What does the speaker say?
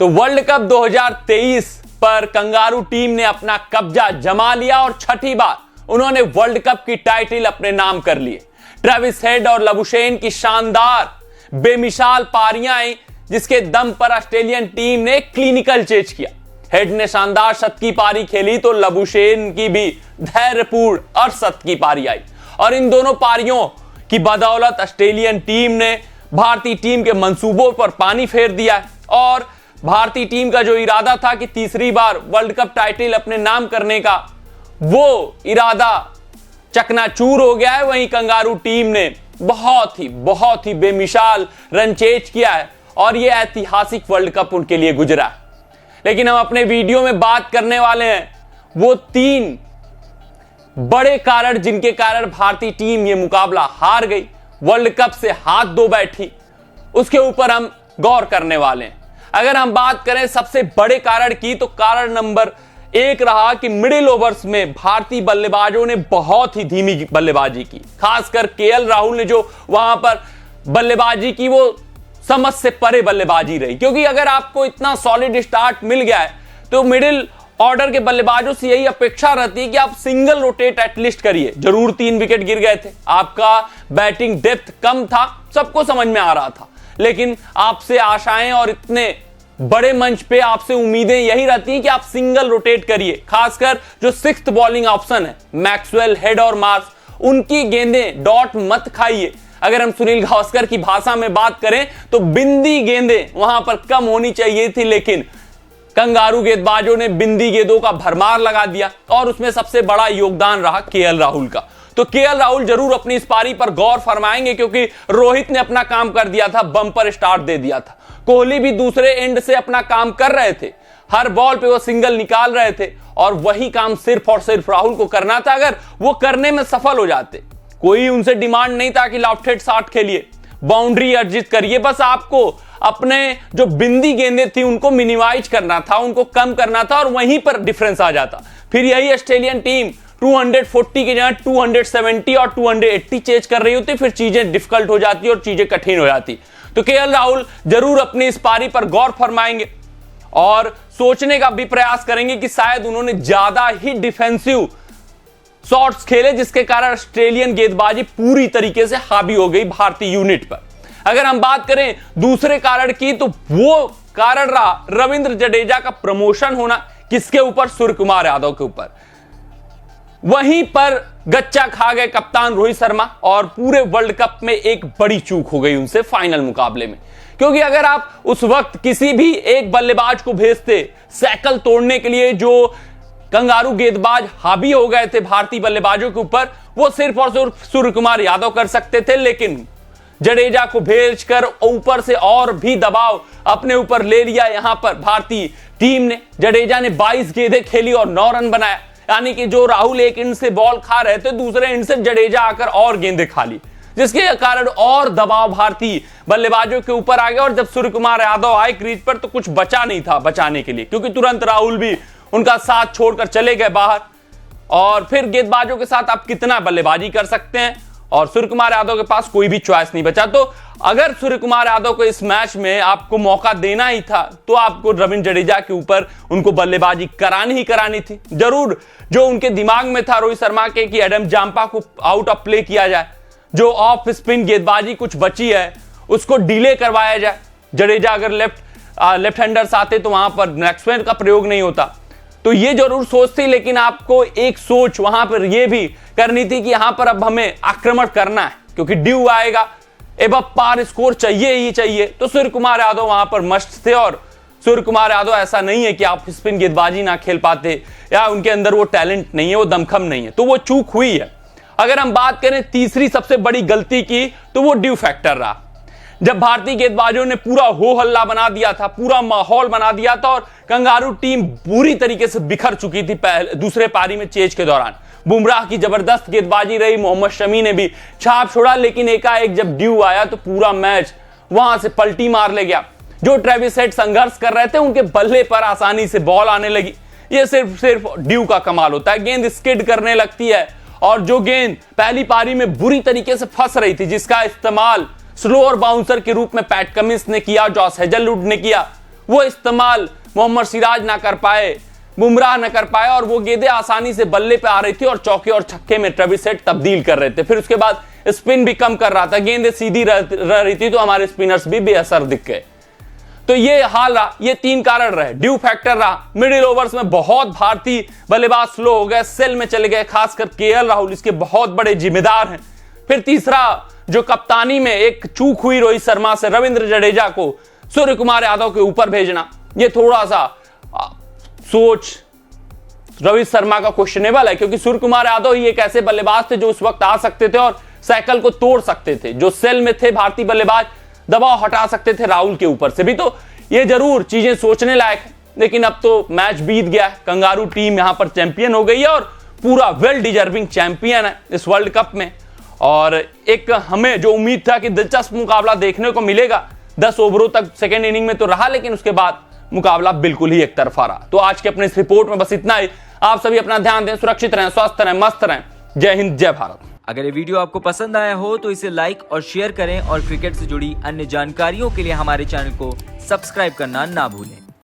तो world cup 2023 पर kangaroo team ने अपना कब्जा जमा लिया और छठी बार उन्होंने वर्ल्ड कप की टाइटल अपने नाम कर लिए। ट्रेविस हेड और लबुशेन की शानदार बेमिसाल पारियां आई, जिसके दम पर ऑस्ट्रेलियन टीम ने क्लिनिकल चेज किया। हेड ने शानदार शतकी पारी खेली तो लबुशेन की भी धैर्यपूर्ण अर्धशतकी पारी आई और इन दोनों पारियों की बदौलत ऑस्ट्रेलियन टीम ने भारतीय टीम के मंसूबों पर पानी फेर दिया और भारतीय टीम का जो इरादा था कि तीसरी बार वर्ल्ड कप टाइटल अपने नाम करने का, वो इरादा चकनाचूर हो गया है। वहीं कंगारू टीम ने बहुत ही बेमिसाल रन चेज किया है और यह ऐतिहासिक वर्ल्ड कप उनके लिए गुजरा है। लेकिन हम अपने वीडियो में बात करने वाले हैं वो 3 बड़े कारण जिनके कारण भारतीय टीम ये मुकाबला हार गई, वर्ल्ड कप से हाथ धो बैठी, उसके ऊपर हम गौर करने वाले हैं। अगर हम बात करें सबसे बड़े कारण की, तो कारण नंबर 1 रहा कि मिडिल ओवर्स में भारतीय बल्लेबाजों ने बहुत ही धीमी बल्लेबाजी की। खासकर केएल राहुल ने जो वहां पर बल्लेबाजी की वो समझ से परे बल्लेबाजी रही, क्योंकि अगर आपको इतना सॉलिड स्टार्ट मिल गया है तो मिडिल ऑर्डर के बल्लेबाजों से यही अपेक्षा रहती है कि आप सिंगल रोटेट एटलीस्ट करिए। जरूर 3 विकेट गिर गए थे, आपका बैटिंग डेप्थ कम था, सबको समझ में आ रहा था, लेकिन आपसे आशाएं और इतने बड़े मंच पे आपसे उम्मीदें यही रहती हैं कि आप सिंगल रोटेट करिए। खासकर जो 6th बॉलिंग ऑप्शन है मैक्सवेल, हेड और मार्श, उनकी गेंदें डॉट मत खाइए। अगर हम सुनील गावस्कर की भाषा में बात करें तो बिंदी गेंदें वहां पर कम होनी चाहिए थी, लेकिन कंगारू गेंदबाजों ने बिंदी गेंदों का भरमार लगा दिया और उसमें सबसे बड़ा योगदान रहा केएल राहुल का। तो केएल राहुल जरूर अपनी इस पारी पर गौर फरमाएंगे, क्योंकि रोहित ने अपना काम कर दिया था, बम्पर स्टार्ट दे दिया था। कोहली भी दूसरे एंड से अपना काम कर रहे थे, हर बॉल पे वो सिंगल निकाल रहे थे और वही काम सिर्फ और सिर्फ राहुल को करना था। अगर वो करने में सफल हो जाते, कोई उनसे डिमांड नहीं था कि लेफ्ट-हैंड शॉट खेलिए, बाउंड्री अर्जित करिए, बस आपको अपने जो बिंदी गेंदें थी उनको मिनिमाइज करना था, उनको कम करना था और वहीं पर डिफरेंस आ जाता। फिर यही ऑस्ट्रेलियन टीम 240 की जगह 270 और 280 चेज कर रही होती, फिर चीजें डिफिकल्ट हो जाती और चीजें कठिन हो जाती। तो केएल राहुल जरूर अपनी इस पारी पर गौर फरमाएंगे और सोचने का भी प्रयास करेंगे कि शायद उन्होंने ज्यादा ही डिफेंसिव शॉट्स खेले, जिसके कारण ऑस्ट्रेलियन गेंदबाजी पूरी तरीके से हावी हो गई भारतीय यूनिट पर। अगर हम बात करें दूसरे कारण की, तो वो कारण रहा रविंद्र जडेजा का प्रमोशन होना, किसके ऊपर? सूर्य कुमार यादव के ऊपर। वहीं पर गच्चा खा गए कप्तान रोहित शर्मा और पूरे वर्ल्ड कप में एक बड़ी चूक हो गई उनसे फाइनल मुकाबले में, क्योंकि अगर आप उस वक्त किसी भी एक बल्लेबाज को भेजते सैकल तोड़ने के लिए, जो कंगारू गेंदबाज हावी हो गए थे भारतीय बल्लेबाजों के ऊपर, वो सिर्फ और सिर्फ सूर्य कुमार यादव कर सकते थे। लेकिन जडेजा को भेजकर ऊपर से और भी दबाव अपने ऊपर ले लिया यहां पर भारतीय टीम ने। जडेजा ने 22 गेंदें खेली और 9 रन बनाया, यानी कि जो राहुल एक इंड से बॉल खा रहे थे, दूसरे इंड से जडेजा आकर और गेंदें खा ली, जिसके कारण और दबाव भारतीय बल्लेबाजों के ऊपर आ गया। और जब सूर्य कुमार यादव आए क्रीज पर तो कुछ बचा नहीं था बचाने के लिए, क्योंकि तुरंत राहुल भी उनका साथ छोड़कर चले गए बाहर। और फिर गेंदबाजों के साथ आप कितना बल्लेबाजी कर सकते हैं, और सूर्य कुमार यादव के पास कोई भी चॉइस नहीं बचा। तो अगर सूर्य कुमार यादव को इस मैच में आपको मौका देना ही था, तो आपको रविंद्र जडेजा के ऊपर उनको बल्लेबाजी करानी ही करानी थी। जरूर जो उनके दिमाग में था रोहित शर्मा के कि एडम जांपा को आउट ऑफ प्ले किया जाए, जो ऑफ स्पिन गेंदबाजी कुछ बची है उसको डिले करवाया जाए। जडेजा अगर लेफ्ट हैंडर्स आते तो वहां पर मैक्सवेल का प्रयोग नहीं होता, तो ये जरूर सोच थी। लेकिन आपको एक सोच वहां पर यह भी करनी थी कि यहां पर अब हमें आक्रमण करना है, क्योंकि ड्यू आएगा, एबव पार स्कोर चाहिए ही चाहिए। तो सूर्य कुमार यादव वहां पर मस्ट थे और सूर्य कुमार यादव ऐसा नहीं है कि आप स्पिन गेंदबाजी ना खेल पाते या उनके अंदर वो टैलेंट नहीं है, वो दमखम नहीं है, तो वो चूक हुई है। अगर हम बात करें तीसरी सबसे बड़ी गलती की, तो वो ड्यू फैक्टर रहा। जब भारतीय गेंदबाजों ने पूरा हो हल्ला बना दिया था, पूरा माहौल बना दिया था और कंगारू टीम बुरी तरीके से बिखर चुकी थी दूसरे पारी में चेज के दौरान। बुमराह की जबरदस्त गेंदबाजी रही, मोहम्मद शमी ने भी छाप छोड़ा, लेकिन एकाएक जब ड्यू आया तो पूरा मैच वहां से पलटी मार ले गया। जो ट्रेविस हेड संघर्ष कर रहे थे, उनके बल्ले पर आसानी से बॉल आने लगी। ये सिर्फ ड्यू का कमाल होता है, गेंद स्किड करने लगती है और जो गेंद पहली पारी में बुरी तरीके से फंस रही थी, जिसका इस्तेमाल स्लोअर बाउंसर के रूप में पैट कमिंस ने किया, जॉस हेजलवुड ने किया, वो इस्तेमाल मोहम्मद सिराज ना कर पाए, बुमराह न कर पाए, और वो गेंदें आसानी से बल्ले पे आ रही थी और चौके और छक्के में ट्रेविस हेड तब्दील कर रहे थे। फिर उसके बाद स्पिन भी कम कर रहा था, गेंदें सीधी रह रही थी, तो हमारे स्पिनर्स भी बेअसर दिख गए। तो ये हाल रहा, ये 3 कारण रहे। ड्यू फैक्टर रहा, मिडिल ओवर्स में बहुत भारतीय बल्लेबाज स्लो हो गए, सेल में चले गए, खासकर केएल राहुल इसके बहुत बड़े जिम्मेदार हैं। फिर तीसरा, जो कप्तानी में एक चूक हुई रोहित शर्मा से रविंद्र जडेजा को सूर्य कुमार यादव के ऊपर भेजना, ये थोड़ा सा सोच रोहित शर्मा का क्वेश्चनेबल है, क्योंकि सूर्य कुमार यादव ही एक ऐसे बल्लेबाज थे जो उस वक्त आ सकते थे और साइकिल को तोड़ सकते थे। जो सेल में थे भारतीय बल्लेबाज दबाव हटा सकते थे राहुल के ऊपर से भी। तो ये जरूर चीजें सोचने लायक है, लेकिन अब तो मैच बीत गया है। कंगारू टीम यहां पर चैंपियन हो गई है और पूरा वेल डिजर्विंग चैंपियन है इस वर्ल्ड कप में। और एक हमें जो उम्मीद था कि दिलचस्प मुकाबला देखने को मिलेगा, 10 ओवरों तक सेकेंड इनिंग में तो रहा, लेकिन उसके बाद मुकाबला बिल्कुल ही एक तरफा रहा। तो आज के अपने इस रिपोर्ट में बस इतना ही। आप सभी अपना ध्यान दें, सुरक्षित रहें, स्वस्थ रहें, मस्त रहें। जय हिंद, जय भारत। अगर ये वीडियो आपको पसंद आया हो तो इसे लाइक और शेयर करें और क्रिकेट से जुड़ी अन्य जानकारियों के लिए हमारे चैनल को सब्सक्राइब करना ना भूलें।